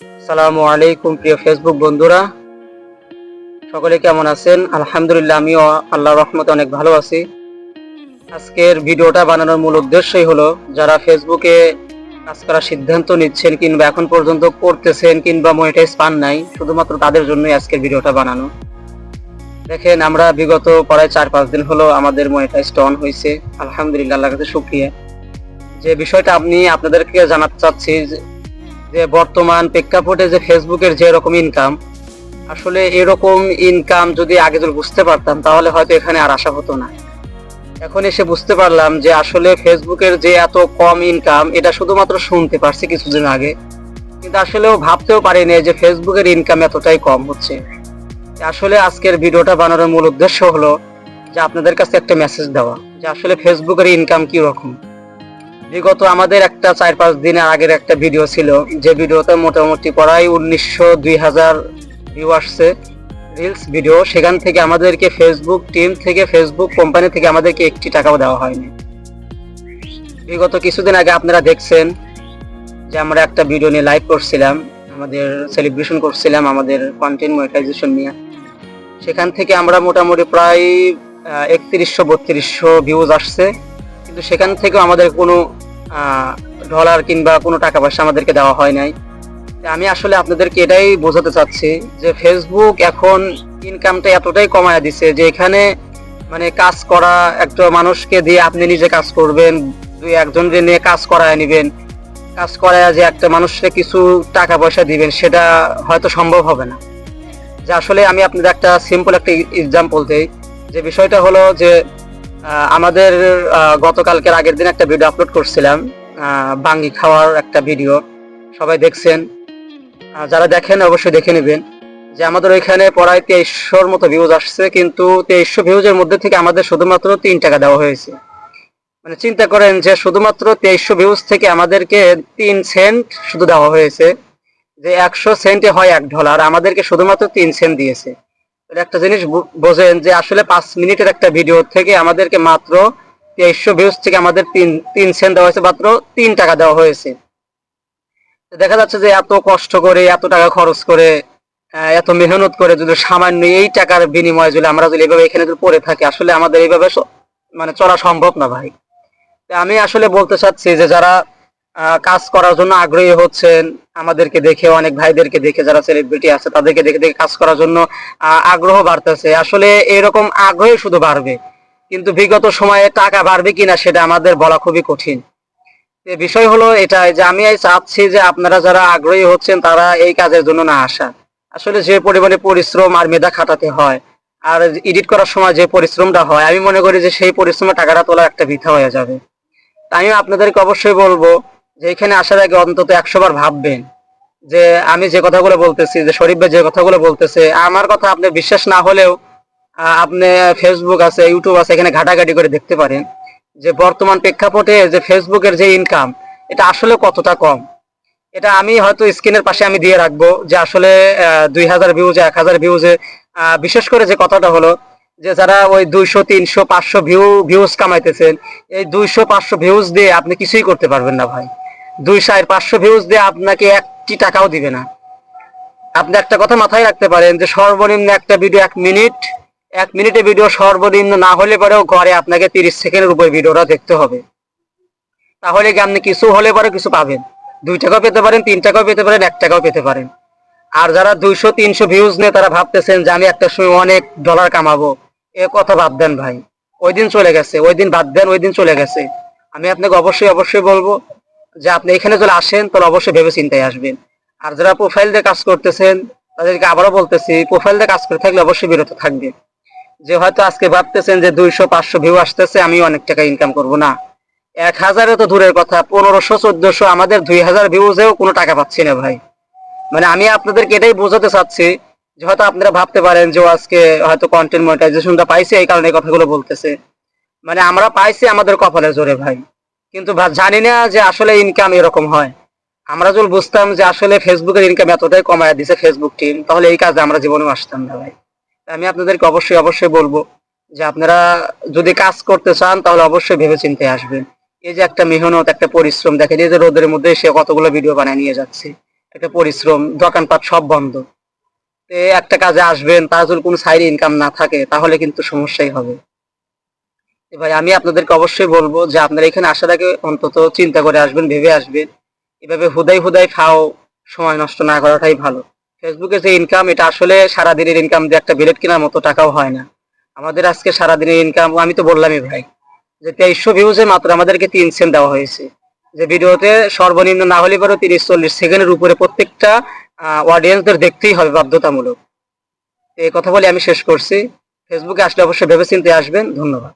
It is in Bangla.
আসসালামু আলাইকুম প্রিয় ফেসবুক বন্ধুরা, সকলে কেমন আছেন? আলহামদুলিল্লাহ, আমিও আল্লাহর রহমতে অনেক ভালো আছি। আজকের ভিডিওটা বানানোর মূল উদ্দেশ্যই হলো, যারা ফেসবুকে কাজ করার সিদ্ধান্ত নিচ্ছেন কিংবা এখন পর্যন্ত করতেছেন কিংবা মনিটাইজ পান নাই, শুধুমাত্র তাদের জন্যই আজকের ভিডিওটা বানানো। দেখেন, আমরা বিগত প্রায় 4-5 দিন হলো আমাদের মনিটাইজটা অন হয়েছে। আলহামদুলিল্লাহ, আল্লাহর কাছে শুকরিয়া। যে বিষয়টা আমি আপনাদেরকে জানাতে চাচ্ছি যে বর্তমান প্রেক্ষাপটে যে ফেসবুকের যে রকম ইনকাম, আসলে এরকম ইনকাম যদি আগে বুঝতে পারতাম তাহলে হয়তো এখানে আর আসা হতো না। এখন এসে বুঝতে পারলাম যে আসলে ফেসবুকের যে এত কম ইনকাম, এটা শুধুমাত্র শুনতে পারছি কিছুদিন আগে, কিন্তু আসলেও ভাবতেও পারিনি যে ফেসবুকের ইনকাম এতটাই কম হচ্ছে। আসলে আজকের ভিডিওটা বানানোর মূল উদ্দেশ্য হলো যে আপনাদের কাছে একটা মেসেজ দেওয়া যে আসলে ফেসবুকের ইনকাম কি রকম। বিগত আমাদের একটা 4-5 দিনের আগের একটা ভিডিও ছিল, যে ভিডিওতে মোটামুটি প্রায় 1900-2000 ভিউ আসছে, রিলস ভিডিও। সেখান থেকে আমাদেরকে ফেসবুক টিম থেকে, ফেসবুক কোম্পানি থেকে আমাদেরকে 1 টাকাও দেওয়া হয়নি। বিগত কিছুদিন আগে আপনারা দেখছেন যে আমরা একটা ভিডিও নিয়ে লাইভ করছিলাম, আমাদের সেলিব্রেশন করছিলাম আমাদের কন্টেন্ট মনিটাইজেশন নিয়ে। সেখান থেকে আমরা মোটামুটি প্রায় 3100-3200 ভিউজ আসছে, কিন্তু সেখান থেকেও আমাদের কোনো ডলার কিংবা কোনো টাকা পয়সা আমাদেরকে দেওয়া হয় নাই। আমি আসলে আপনাদেরকে এটাই বোঝাতে চাচ্ছি যে ফেসবুক এখন ইনকামটা এতটাই কমায় দিছে যে এখানে মানে কাজ করা একটা মানুষকে দিয়ে আপনি নিজে কাজ করবেন, 2-1 নিয়ে কাজ করায় নেবেন, কাজ করায় যে একটা মানুষকে কিছু টাকা পয়সা দিবেন, সেটা হয়তো সম্ভব হবে না। যে আসলে আমি আপনাদের একটা সিম্পল একটা এক্সাম্পল দেই। যে বিষয়টা হলো যে আমাদের গতকালকের আগের দিন একটা ভিডিও আপলোড করছিলাম, বাঙ্গি খাওয়ার একটা ভিডিও, সবাই দেখছেন। যারা দেখেন অবশ্যই দেখে নেবেন যে আমাদের ওইখানে প্রায় 2300-র মতো ভিউজ আসছে, কিন্তু 2300 ভিউজের মধ্যে থেকে আমাদের শুধুমাত্র 3 টাকা দেওয়া হয়েছে। মানে চিন্তা করেন যে শুধুমাত্র 2300 ভিউজ থেকে আমাদেরকে 3 সেন্ট শুধু দেওয়া হয়েছে। যে 100 সেন্টে হয় $1, আমাদেরকে শুধুমাত্র 3 সেন্ট দিয়েছে। একটা জিনিস বোঝেন যে আসলে 5 মিনিটের একটা ভিডিও থেকে আমাদেরকে মাত্র 2300 ভিউজ থেকে আমাদের 3 সেন্ট দেওয়া হয়েছে, মাত্র 3 টাকা দেওয়া হয়েছে। দেখা যাচ্ছে যে এত কষ্ট করে, এত টাকা খরচ করে, এত মেহনত করে যদি সামান্য এই টাকার বিনিময়ে যদি আমরা যদি এইভাবে এখানে যদি পড়ে থাকি, আসলে আমাদের এইভাবে মানে চলা সম্ভব না ভাই। আমি আসলে বলতে চাচ্ছি যে যারা কাজ করার জন্য আগ্রহী হচ্ছেন, আমাদেরকে দেখে, অনেক ভাইদেরকে দেখে, যারা সেলিব্রিটি আছে তাদেরকে দেখে দেখে কাজ করার জন্য আগ্রহ বাড়তেছে। আসলে এরকম আগ্রহই শুধু বাড়বে, কিন্তু বিগত সময়ে টাকা বাড়বে কিনা সেটা আমাদের বলা খুবই কঠিন। বিষয় হলো এটাই যে আমি চাচ্ছি যে আপনারা যারা আগ্রহী হচ্ছেন তারা এই কাজের জন্য না আসা। আসলে যে পরিমাণে পরিশ্রম আর মেধা খাটাতে হয়, আর এডিট করার সময় যে পরিশ্রমটা হয়, আমি মনে করি যে সেই পরিশ্রমের টাকাটা তোলা একটা বৃথা হয়ে যাবে। আমি আপনাদেরকে অবশ্যই বলবো যে এখানে আসার আগে অন্তত 100 বার ভাববেন যে আমি যে কথাগুলো বলতেছি, যে শরীফ ভাই যে কথাগুলো বলতেছে, আমার কথা আপনি বিশ্বাস না হলেও আপনি ফেসবুক আছে, ইউটিউব আছে, এখানে ঘাটাঘাটি করে দেখতে পারেন যে বর্তমান প্রেক্ষাপটে যে ফেসবুকের যে ইনকাম, এটা আসলে কতটা কম। এটা আমি হয়তো স্ক্রিনের পাশে আমি দিয়ে রাখবো যে আসলে 2000 ভিউজে, 1000 ভিউজে, বিশেষ করে যে কথাটা হলো যে যারা ওই 200-300-500 ভিউজ কামাইতেছেন, এই 200-500 ভিউজ দিয়ে আপনি কিছুই করতে পারবেন না ভাই। 200-500 ভিউজ দিয়ে আপনাকে 1 টাকাও দিবে না। আপনি একটা কথা মাথায় রাখতে পারেন যে সর্বনিম্ন একটা ভিডিও 1 মিনিট, 1 মিনিটের ভিডিও সর্বনিম্ন না হলে পরেও ঘরে আপনাকে 30 সেকেন্ডের উপর ভিডিওটা দেখতে হবে। তাহলে কি আপনি কিছু হলে পরে কিছু পাবেন, 2 টাকাও পেতে পারেন, 3 টাকাও পেতে পারেন, 1 টাকাও পেতে পারেন। আর যারা 200-300 ভিউজ নিয়ে তারা ভাবতেছেন যে আমি একটা সময় অনেক ডলার কামাবো, এ কথা বাদ দেন ভাই। ওই দিন চলে গেছে, ওই দিন বাদ দেন, ওই দিন চলে গেছে। আমি আপনাকে অবশ্যই অবশ্যই বলবো যে আপনি এখানে যদি আসেন তাহলে অবশ্যই ভেবে চিন্তায় আসবেন। আর যারা প্রোফাইল দিয়ে কাজ করতেছেন তাদেরকে আবারও বলতেছি, প্রোফাইল দিয়ে কাজ করে থাকলে অবশ্যই বিরত থাকবে। যে হয়তো আজকে ভাবতেছেন যে 200-500 ভিউ আসতেছে, আমি অনেক টাকা ইনকাম করব, না। 1000 তো দূরের কথা, 1500-1400, আমাদের 2000 ভিউজেও কোনো টাকা পাচ্ছি না ভাই। মানে আমি আপনাদেরকে এটাই বোঝাতে চাচ্ছি যে হয়তো আপনারা ভাবতে পারেন যে ও আজকে হয়তো কন্টেন্ট মনিটাইজেশনটা পাইছে এই কারণে এই কথাগুলো বলতেছে। মানে আমরা পাইছি আমাদের কপালে জোরে ভাই, কিন্তু জানি না যে আসলে ইনকাম এরকম হয়। আমরা যদি বুঝতাম যে আসলে ফেসবুকের ইনকাম এতটাই কমায় দিছে ফেসবুক টিম, তাহলে এই কাজে আমরা জীবনেও আসতাম না ভাই। আমি আপনাদেরকে অবশ্যই অবশ্যই বলবো যে আপনারা যদি কাজ করতে চান তাহলে অবশ্যই ভেবে চিন্তে আসবেন। এই যে একটা মেহনত, একটা পরিশ্রম, দেখেন এই যে রোদের মধ্যে সে কতগুলো ভিডিও বানায় নিয়ে যাচ্ছে, একটা পরিশ্রম, দোকানপাট সব বন্ধ। তো একটা কাজে আসবেন, তার যদি কোনো সাইড ইনকাম না থাকে তাহলে কিন্তু সমস্যাই হবে। ভাই আমি আপনাদেরকে অবশ্যই বলবো যে আপনারা এখানে আসার আগে অন্তত চিন্তা করে আসবেন, ভেবে আসবেন। এভাবে হুদাই হুদাই ফাও সময় নষ্ট না করাটাই ভালো। ফেসবুকে যে ইনকাম, এটা আসলে সারাদিনের ইনকাম দিয়ে একটা বিলেট কেনার মতো টাকাও হয় না। আমাদের আজকে সারাদিনের ইনকাম আমি তো বললামই ভাই, যে 2300 ভিউজে মাত্র আমাদেরকে 3 সেন্ট দেওয়া হয়েছে। যে ভিডিওতে সর্বনিম্ন না হলে পরে 30-40 সেকেন্ডের উপরে প্রত্যেকটা অডিয়েন্সদের দেখতেই হবে বাধ্যতামূলক। এই কথা বলে আমি শেষ করছি। ফেসবুকে আসলে অবশ্যই ভেবেচিন্তে আসবেন। ধন্যবাদ।